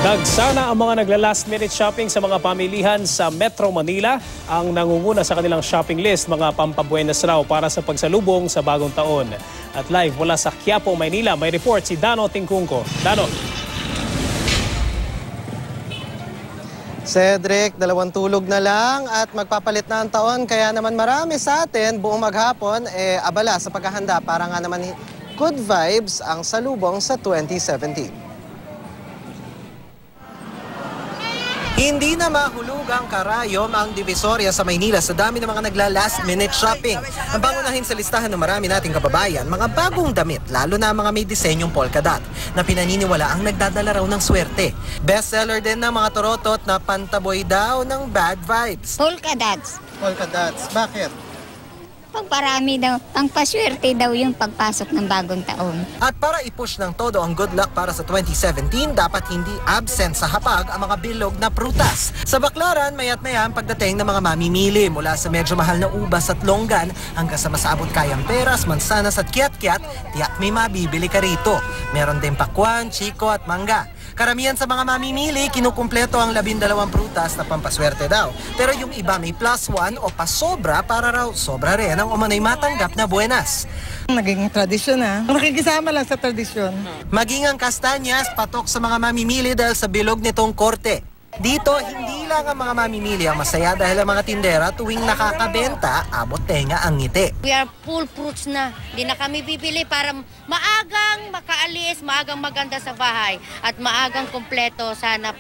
Dagsana ang mga nagla-last minute shopping sa mga pamilihan sa Metro Manila. Ang nangunguna sa kanilang shopping list, mga pampabuenas raw para sa pagsalubong sa bagong taon. At live mula sa Quiapo, Maynila, may report si Dano Tingkungko. Dano. Cedric, 2 tulog na lang at magpapalit na ang taon. Kaya naman marami sa atin buong maghapon abala sa paghahanda para nga naman good vibes ang salubong sa 2017. Hindi na mahulugang karayom ang Divisoria sa Maynila sa dami ng mga nagla-last minute shopping. Ang pangunahin sa listahan ng marami nating kababayan, mga bagong damit, lalo na mga may disenyong polka dot, na pinaniniwala ang nagdadala raw ng swerte. Bestseller din ng mga torotot na pantaboy daw ng bad vibes. Polka dots. Polka dots, bakit? Pagparami daw, ang paswerte daw yung pagpasok ng bagong taon. At para i-push ng todo ang good luck para sa 2017, dapat hindi absent sa hapag ang mga bilog na prutas. Sa Baclaran, mayat maya ang pagdating ng mga mamimili mula sa medyo mahal na ubas at longgan hanggang sa masabot kayang peras, mansanas at kiat-kiat, tiyak may mabibili ka rito. Meron din pakwan, chiko at mangga. Karamihan sa mga mamimili, kinukumpleto ang 12 prutas na pampaswerte daw. Pero yung iba may +1 o pasobra para raw sobra rin ang umanay matanggap na buenas. Naging tradisyon na. Nakikisama lang sa tradisyon. Maging ang kastanyas, patok sa mga mamimili dahil sa bilog nitong korte. Dito, hindi lang ang mga mamimili ang masaya dahil ang mga tindera tuwing nakakabenta, abot tenga ang ngiti. We are full fruits na. Hindi na kami bibili para maagang makaalis, maagang maganda sa bahay at maagang kumpleto. Sana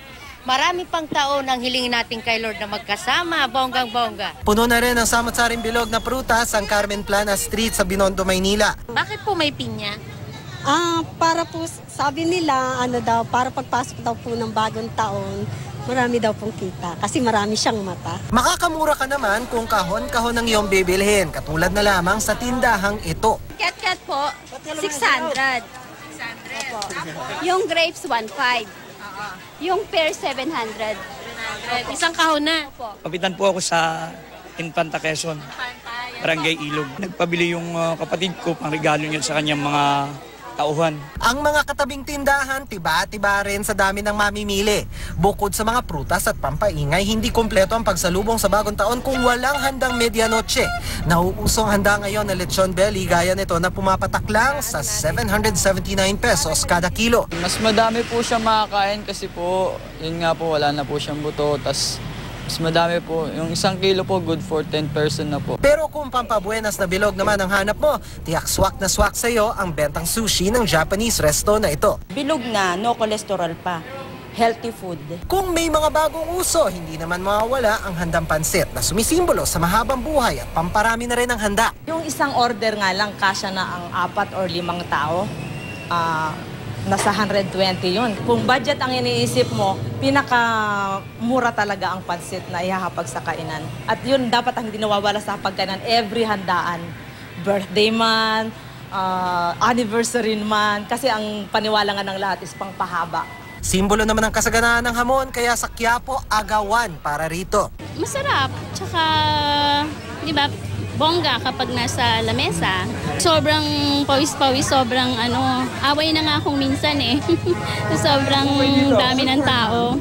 marami pang taon ang hilingin natin kay Lord na magkasama, bonggang-bongga. Puno na rin ang samot-saring bilog na prutas ang Carmen Plana Street sa Binondo, Maynila. Bakit po may pinya? Para po, sabi nila, para pagpasok daw po ng bagong taon, marami daw pong kita kasi marami siyang mata. Makakamura ka naman kung kahon-kahon ang iyong bibilhin, katulad na lamang sa tindahang ito. Cat po, 600. 600. Yung grapes, 1.5. Yung pear, 700. Isang kahon na. Kapitan po ako sa Infanta Quezon, Barangay Ilog. Nagpabili yung kapatid ko pang regalo niya sa kanyang mga tauhan. Ang mga katabing tindahan, tiba-tiba rin sa dami ng mamimili. Bukod sa mga prutas at pampaingay, hindi kumpleto ang pagsalubong sa bagong taon kung walang handang medianoche. Nauusong handa ngayon na lechon belly gaya nito na pumapatak lang sa 779 pesos kada kilo. Mas madami po siya makakain kasi po, yun nga po, wala na po siyang buto. Tas mas madami po. Yung 1 kilo po, good for 10 person na po. Pero kung pampabuenas na bilog naman ang hanap mo, tiyak swak na swak sa'yo ang bentang sushi ng Japanese resto na ito. Bilog na, no cholesterol pa. Healthy food. Kung may mga bagong uso, hindi naman mawawala ang handang pansit na sumisimbolo sa mahabang buhay at pamparami na rin ang handa. Yung isang order nga lang, kasya na ang 4 or 5 tao. Nasa 120 yun. Kung budget ang iniisip mo, pinakamura talaga ang pansit na ihahapag sa kainan. At yun dapat ang hindi nawawala sa hapagkainan, every handaan. Birthday man, anniversary man, kasi ang paniwala nga ng lahat is pangpahaba. Simbolo naman ng kasaganaan ng hamon, kaya sa Quiapo, agawan para rito. Masarap. Tsaka, di ba, bongga kapag nasa lamesa. Sobrang pawis-pawis, sobrang away na nga akong minsan sobrang dami ng tao.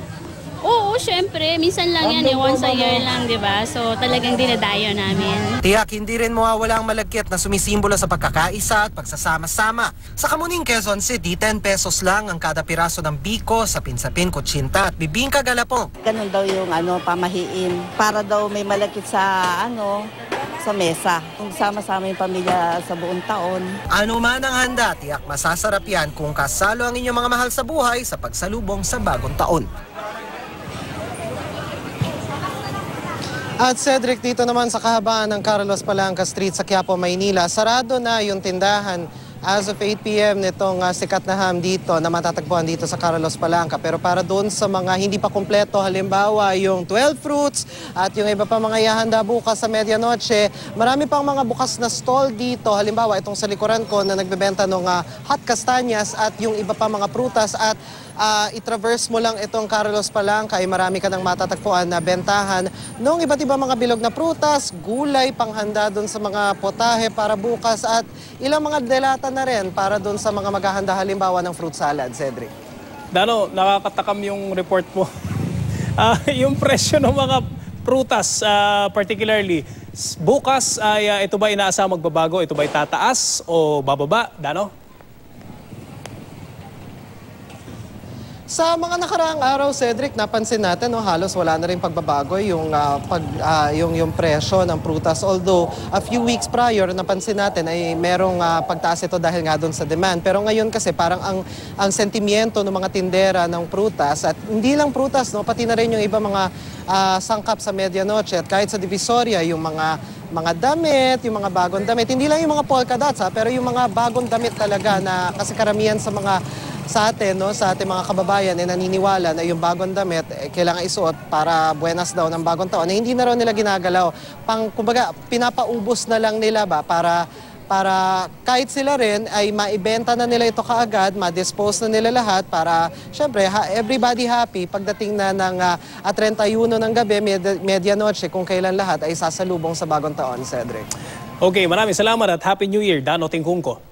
Oo, syempre, minsan lang yan once a year lang, di ba? So talagang dinadayo namin. Tiyak hindi rin mawawala ang malagkit na sumisimbolo sa pagkakaisa at pagsasama-sama. Sa Kamuning, Quezon City, 10 pesos lang ang kada piraso ng biko, sapin-sapin, kutsinta at bibingka galapong. Ganun daw yung pamahiin para daw may malagkit sa sa mesa. Kung sama-sama yung pamilya sa buong taon. Ano man ang handa, tiyak masasarap yan kung kasalo ang inyong mga mahal sa buhay sa pagsalubong sa bagong taon. At Cedric, dito naman sa kahabaan ng Carlos Palanca Street sa Quiapo, Maynila, sarado na yung tindahan as of 8 p.m. nitong sikat na ham dito na matatagpuan dito sa Carlos Palanca. Pero para doon sa mga hindi pa kumpleto, halimbawa yung 12 fruits at yung iba pa mga ihahanda bukas sa medianoche, marami pang mga bukas na stall dito. Halimbawa itong sa likuran ko na nagbebenta ng hot kastanyas at yung iba pa mga prutas at i-traverse mo lang itong Carlos Palanca ay marami ka nang matatagpuan na bentahan ng iba't ibang mga bilog na prutas, gulay, panghanda doon sa mga potahe para bukas at ilang mga delata na rin para doon sa mga maghahanda halimbawa ng fruit salad, Cedric. Dano, nakakatakam yung report mo. Yung presyo ng mga prutas, particularly, bukas ay ito ba inaasahang magbabago? Ito ba tataas o bababa? Dano? Sa mga nakaraang araw, Cedric, napansin natin, halos wala na rin pagbabago yung, yung presyo ng prutas. Although, a few weeks prior, napansin natin ay merong pagtaas ito dahil nga doon sa demand. Pero ngayon kasi parang ang sentimiento ng mga tindera ng prutas, at hindi lang prutas, pati na rin yung iba mga sangkap sa medianoche, at kahit sa Divisoria, yung mga damit, yung mga bagong damit. Hindi lang yung mga polka dots, pero yung mga bagong damit talaga na kasi karamihan sa atin, sa ating mga kababayan ay naniniwala na yung bagong damit kailangan isuot para buenas daw ng bagong taon. Hindi na raw nila ginagalaw. Kumbaga, pinapaubos na lang nila para kahit sila rin ay maibenta na nila ito kaagad, ma-dispose na nila lahat para, syempre, everybody happy pagdating na ng 31 ng gabi, medianoche, kung kailan lahat ay sasalubong sa bagong taon, Cedric. Okay, maraming salamat at Happy New Year, Dano Tingkungko.